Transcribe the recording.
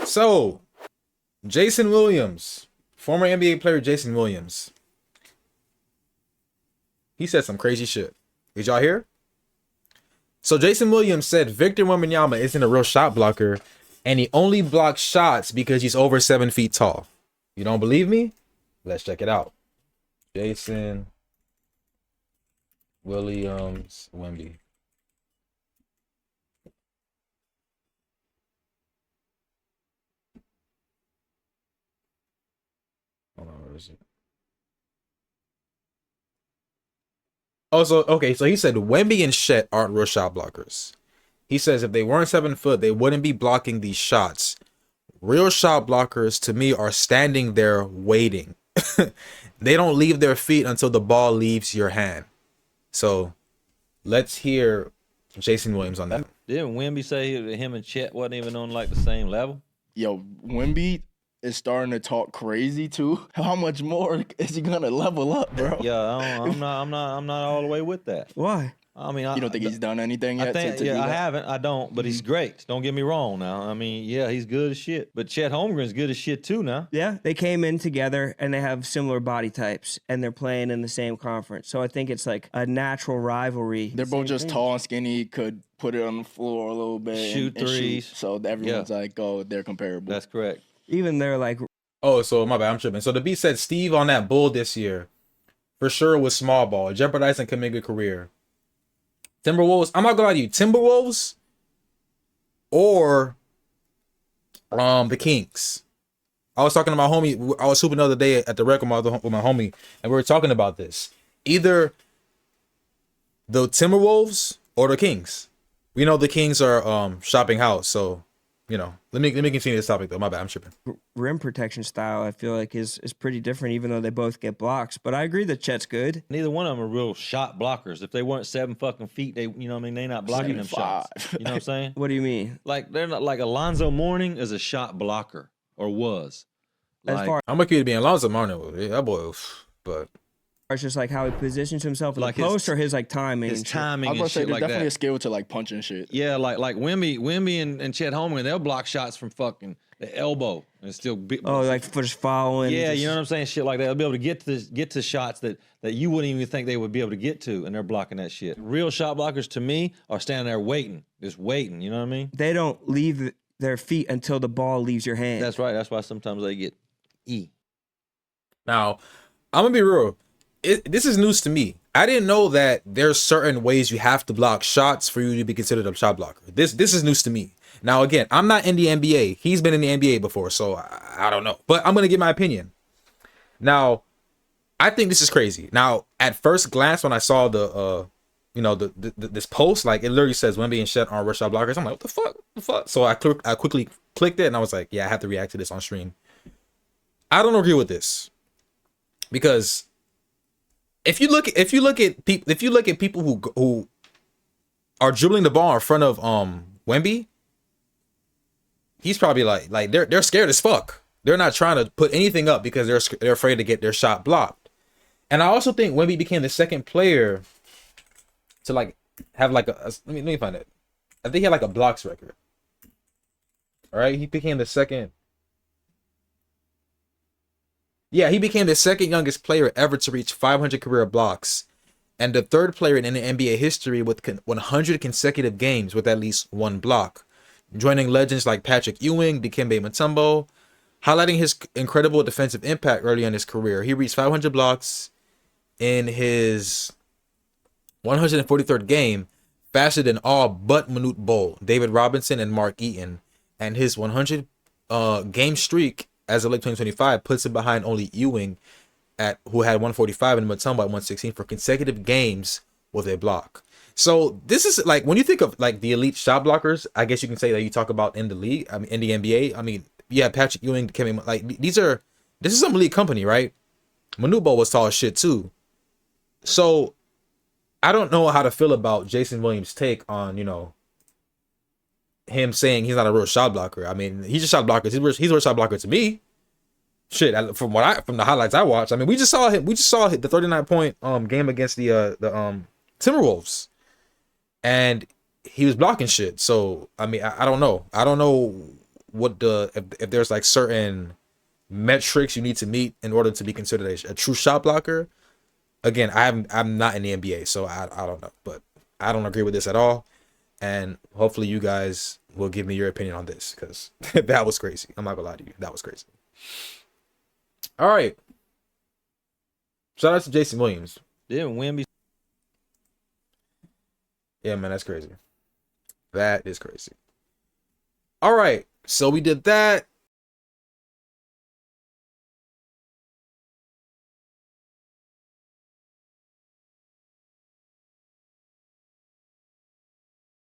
So, Jason Williams, former NBA player Jason Williams, he said some crazy shit. Did y'all hear? So Jason Williams said Victor Wembanyama isn't a real shot blocker, and he only blocks shots because he's over 7 feet tall. You don't believe me? Let's check it out. Jason Williams Wemby. Hold on, where is it? Oh, so he said Wemby and Chet aren't real shot blockers. He says if they weren't 7 foot, they wouldn't be blocking these shots. Real shot blockers, to me, are standing there waiting. They don't leave their feet until the ball leaves your hand. So, let's hear Jason Williams on that. Didn't Wemby say him and Chet wasn't even on like the same level? Yo, Wemby is starting to talk crazy too. How much more is he gonna level up, bro? Yeah, I'm not all the way with that. Why? I mean, you don't think he's done anything yet? I haven't. I don't, but he's great. Don't get me wrong now. I mean, yeah, he's good as shit. But Chet Holmgren's good as shit too now. Yeah, they came in together and they have similar body types and they're playing in the same conference. So I think it's like a natural rivalry. They're both just tall and skinny, could put it on the floor a little bit. Shoot threes. So everyone's like, oh, they're comparable. That's correct. Even they're like... Oh, so my bad, I'm tripping. So the B said Steve on that bull this year, for sure, was small ball, jeopardizing Kuminga's career. Timberwolves, I'm not gonna lie to you, Timberwolves or the Kings. I was talking to my homie, I was hooping the other day at the rec with my homie, and we were talking about this. Either the Timberwolves or the Kings. We know the Kings are shopping house, so you know, let me continue this topic though. My bad, I'm tripping. Rim protection style, I feel like is pretty different, even though they both get blocks. But I agree that Chet's good. Neither one of them are real shot blockers. If they weren't 7 fucking feet, they, you know what I mean, they not blocking them shots. You know what I'm saying? What do you mean? Like they're not like Alonzo Mourning is a shot blocker or was. As far I'm okay to be Alonzo Mourning, that boy, but. It's just like how he positions himself in like the post or his like timing. His timing. I was about to say, and shit there's like definitely that. a skill to like punching shit. Yeah, like Wemby and Chet Holmgren, they'll block shots from fucking the elbow and still be, like for just following. Yeah, just, you know what I'm saying? Shit like that. They'll be able to get to shots that you wouldn't even think they would be able to get to, and they're blocking that shit. Real shot blockers to me are standing there waiting, just waiting. You know what I mean? They don't leave their feet until the ball leaves your hand. That's right. That's why sometimes they get E. Now, I'm gonna be real. This is news to me. I didn't know that there's certain ways you have to block shots for you to be considered a shot blocker. This is news to me. Now, again, I'm not in the NBA. He's been in the NBA before, so I don't know. But I'm going to give my opinion. Now, I think this is crazy. Now, at first glance, when I saw this post, like it literally says Wemby and Chet aren't real shot blockers. I'm like, what the fuck? The fuck? So I quickly clicked it, and I was like, yeah, I have to react to this on stream. I don't agree with this because if you look at people who are dribbling the ball in front of Wemby, he's probably like they're scared as fuck. They're not trying to put anything up because they're afraid to get their shot blocked. And I also think Wemby became the second player to like have like let me find it. I think he had like a blocks record. All right, he became the second. Yeah, he became the second youngest player ever to reach 500 career blocks, and the third player in NBA history with 100 consecutive games with at least one block, joining legends like Patrick Ewing, Dikembe Mutombo, highlighting his incredible defensive impact early in his career. He reached 500 blocks in his 143rd game, faster than all but Manute Bol, David Robinson, and Mark Eaton, and his 100 game streak as of late 2025 puts it behind only Ewing, who had 145 and Mutombo at 116 for consecutive games with a block. So this is like when you think of like the elite shot blockers, I guess you can say that you talk about in the league. I mean, in the NBA. I mean, yeah, Patrick Ewing came in, like this is some elite company, right? Manute Bol was tall as shit too. So I don't know how to feel about Jason Williams' take on him saying he's not a real shot blocker. I mean, he's a shot blocker. He's a real shot blocker to me. Shit, from the highlights I watched. I mean, we just saw the 39-point game against the Timberwolves, and he was blocking shit. So I mean, I don't know. what if there's like certain metrics you need to meet in order to be considered a true shot blocker. Again, I'm not in the NBA, so I don't know, but I don't agree with this at all. And hopefully you guys will give me your opinion on this, because that was crazy. I'm not gonna lie to you, that was crazy. All right, shout out to Jason Williams. Didn't Wemby? Yeah, man, that's crazy. That is crazy. All right, so we did that.